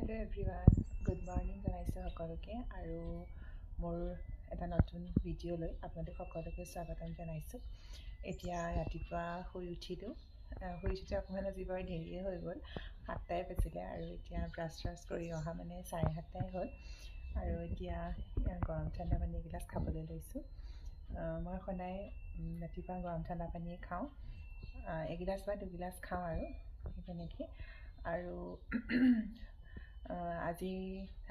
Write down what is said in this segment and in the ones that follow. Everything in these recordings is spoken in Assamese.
হেল্ল' এভৰিৱান, গুড মৰ্ণিং জনাইছোঁ সকলোকে আৰু মোৰ এটা নতুন ভিডিঅ'লৈ আপোনালোক সকলোকে স্বাগতম জনাইছোঁ। এতিয়া ৰাতিপুৱা শুই উঠিলোঁ। শুই উঠোঁতে অকণমান আজি বৰ দেৰিয়ে হৈ গ'ল, 7টাই বাজিলে আৰু এতিয়া ব্ৰাছ কৰি অহা মানে 7:30টাই হ'ল আৰু এতিয়া গৰম ঠাণ্ডা পানী এগিলাচ খাবলৈ লৈছোঁ। মই সদায় ৰাতিপুৱা গৰম ঠাণ্ডা পানীয়ে খাওঁ, এগিলাচ বা দুগিলাচ খাওঁ আৰু তেনেকৈ। আৰু আজি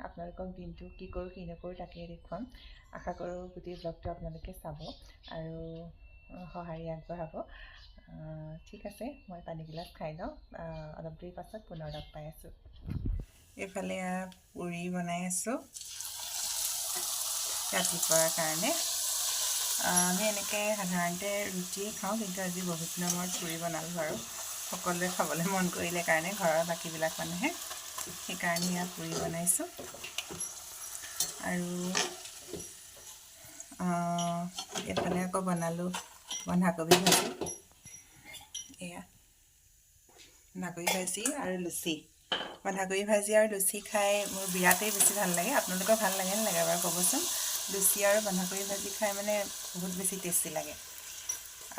আপোনালোকক দিনটো কি কৰোঁ কি নকৰোঁ তাকে দেখুৱাম। আশা কৰোঁ গোটেই ব্লগটো আপোনালোকে চাব আৰু সঁহাৰি আগবঢ়াব। ঠিক আছে, মই পানীগিলাচ খাই লওঁ, অলপ দেৰি পাছত পুনৰ লগ পাই আছোঁ। এইফালে পুৰি বনাই আছোঁ ৰাতিপুৱাৰ কাৰণে। আমি এনেকৈ সাধাৰণতে ৰুটিয়ে খাওঁ, কিন্তু আজি বহুত দিনৰ মূৰত পুৰি বনালোঁ আৰু সকলোৱে খাবলৈ মন কৰিলে কাৰণে ঘৰৰ বাকীবিলাক মানুহে, সেইকাৰণে ইয়াত পুৰি বনাইছোঁ। আৰু এইফালে আকৌ বনালোঁ বন্ধাকবি ভাজি। এয়া বন্ধাকবি ভাজি আৰু লুচি। বন্ধাকবি ভাজি আৰু লুচি খাই মোৰ বিৰাটেই বেছি ভাল লাগে। আপোনালোকৰ ভাল লাগে নালাগে বাৰু ক'বচোন। লুচি আৰু বন্ধাকবি ভাজি খাই মানে বহুত বেছি টেষ্টি লাগে।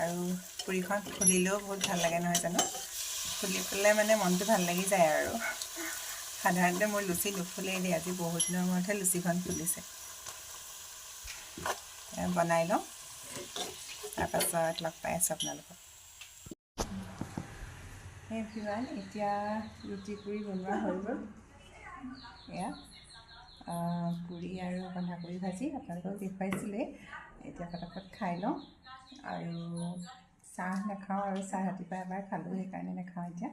আৰু পুৰিখন ফুলিলেও বহুত ভাল লাগে নহয় জানো। ফুলি পেলাই মানে মনটো ভাল লাগি যায় আৰু। সাধাৰণতে মোৰ লুচি নুফুলেই দেই, আজি বহুত দিনৰ মূৰতহে লুচিখন ফুলিছে। বনাই লওঁ, তাৰপাছত লগ পাই আছোঁ আপোনালোকক। এভৰিৱান, এতিয়া ৰুটি পুৰি বনোৱা হৈ গ'ল। এয়া পুৰি আৰু বন্ধাকবি ভাজি আপোনালোকক দেখুৱাইছিলোঁৱেই। এতিয়া ফটাফট খাই লওঁ। আৰু চাহ নাখাওঁ, আৰু চাহ ৰাতিপুৱা এবাৰ খালোঁ, সেইকাৰণে নাখাওঁ। এতিয়া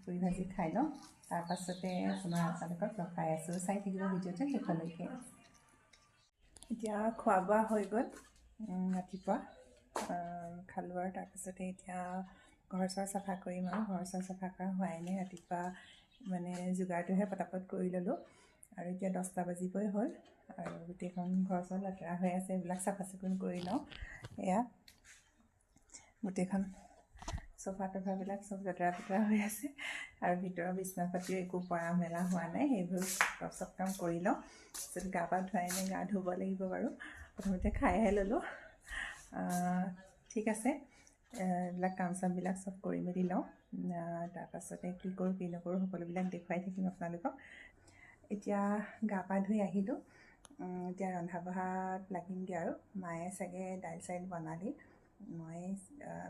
পুৰি ভাজি খাই লওঁ, তাৰপাছতে আপোনাৰ আপোনালোকক লগ পাই আছোঁ। চাই থাকিব ভিডিঅ'টো শেষলৈকে। এতিয়া খোৱা বোৱা হৈ গ'ল, ৰাতিপুৱা খালোঁ আৰু তাৰপাছতে এতিয়া ঘৰ চৰ চাফা কৰিম আৰু ঘৰ চৰ চাফা কৰা হোৱাই নাই। ৰাতিপুৱা মানে যোগাৰটোহে পটাপট কৰি ল'লোঁ আৰু এতিয়া 10টা বাজিবই হ'ল আৰু গোটেইখন ঘৰ চৰ লেতেৰা হৈ আছে, এইবিলাক চাফা চিকুণ কৰি লওঁ। এয়া গোটেইখন চফা তফাবিলাক চব লেতেৰা পেতেৰা হৈ আছে আৰু ভিতৰৰ বিছনা পাতিও একো পৰা মেলা হোৱা নাই। সেইবোৰ চব কাম কৰি লওঁ। তাৰপিছত গা পা ধুৱাই নাই, গা ধুব লাগিব বাৰু। প্ৰথমতে খাইহে ল'লোঁ। ঠিক আছে, এইবিলাক কাম চামবিলাক চব কৰি মেলি লওঁ, তাৰপাছতে কি কৰোঁ কি নকৰোঁ সকলোবিলাক দেখুৱাই থাকিম আপোনালোকক। এতিয়া গা পা ধুই আহিলোঁ, এতিয়া ৰন্ধা বঢ়াত লাগিমগৈ আৰু। মায়ে চাগে দাইল চাইল বনালি, মই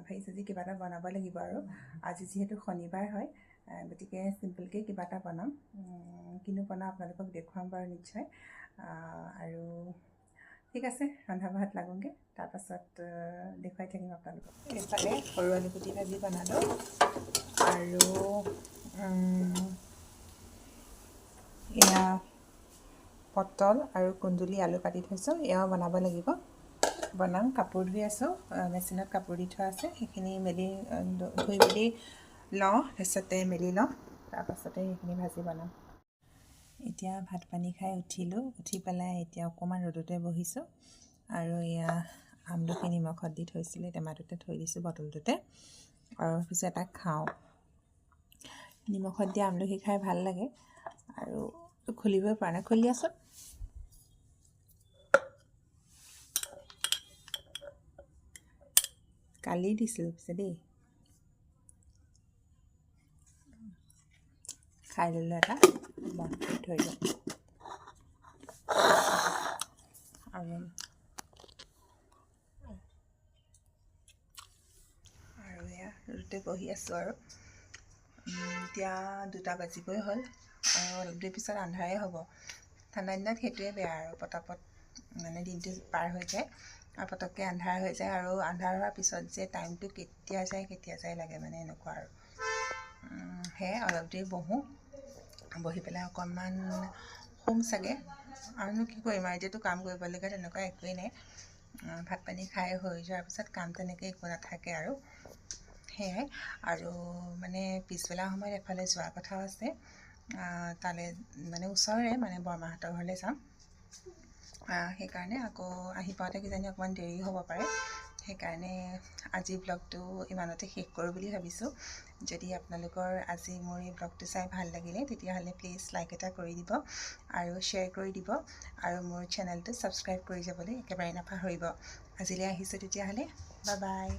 ভাবিছোঁ আজি কিবা এটা বনাব লাগিব আৰু। আজি যিহেতু শনিবাৰ হয়, গতিকে চিম্পলকৈ কিবা এটা বনাম। কিনো বনাওঁ আপোনালোকক দেখুৱাম বাৰু নিশ্চয়। আৰু ঠিক আছে, ৰন্ধা বঢ়াত লাগোঁগৈ, তাৰপাছত দেখুৱাই থাকিম আপোনালোকক। এইফালে সৰু আলুগুটি ভাজি বনালোঁ আৰু এয়া পটল আৰু কুন্দুলি আলু কাটি থৈছোঁ, এয়াও বনাব লাগিব। বনাম। কাপোৰ ধুই আছোঁ, মেচিনত কাপোৰ দি থোৱা আছে, সেইখিনি মেলি ধুই মেলি লওঁ, তাৰপিছতে মেলি লওঁ, তাৰপাছতে সেইখিনি ভাজি বনাম। এতিয়া ভাত পানী খাই উঠিলোঁ, উঠি পেলাই এতিয়া অকণমান ৰ'দতে বহিছোঁ আৰু এয়া আমলখি নিমখত দি থৈছিলোঁ, টেমাটোতে থৈ দিছোঁ বটলটোতে, আৰু পিছত এটা খাওঁ। নিমখত দিয়া আমলখি খাই ভাল লাগে আৰু খুলিবই পৰা নাই। খুলি আছোঁ। কালি দিছিলোঁ পিছে দেই, খাই ল'লোঁ এটা, বন্ধ কৰি থৈ দিওঁ। আৰু এয়া ৰ'দতে বহি আছোঁ আৰু। এতিয়া 2টা বাজিবই হ'ল আৰু অলপ দেৰি পিছত আন্ধাৰে হ'ব। ঠাণ্ডা দিনত সেইটোৱে বেয়া আৰু, পটাপট মানে দিনটো পাৰ হৈ যায় আৰু পটককৈ আন্ধাৰ হৈ যায়, আৰু আন্ধাৰ হোৱাৰ পিছত যে টাইমটো কেতিয়া যায় লাগে, মানে এনেকুৱা আৰু। সেয়ে অলপ দেৰি বহোঁ, বহি পেলাই অকণমান শুম চাগে, আৰুনো কি কৰিম আৰু। এতিয়াতো কাম কৰিবলগীয়া তেনেকুৱা একোৱেই নাই। ভাত পানী খাই হৈ যোৱাৰ পিছত কাম তেনেকৈ একো নাথাকে আৰু, সেয়াই। আৰু মানে পিছবেলা সময়ত এফালে যোৱাৰ কথাও আছে, তালৈ মানে ওচৰৰে, মানে বৰমাহঁতৰ ঘৰলৈ যাম। সেইকাৰণে আকৌ আহি পাওঁতে কিজানি অকণমান দেৰি হ'ব পাৰে, সেইকাৰণে আজি ব্লগটো ইমানতে শেষ কৰোঁ বুলি ভাবিছোঁ। যদি আপোনালোকৰ আজি মোৰ এই ব্লগটো চাই ভাল লাগিলে তেতিয়াহ'লে প্লিজ লাইক এটা কৰি দিব আৰু শ্বেয়াৰ কৰি দিব আৰু মোৰ চেনেলটো ছাবস্ক্ৰাইব কৰি যাবলৈ একেবাৰে নাপাহৰিব। আজিলৈ আহিছোঁ তেতিয়াহ'লে, বাই বাই।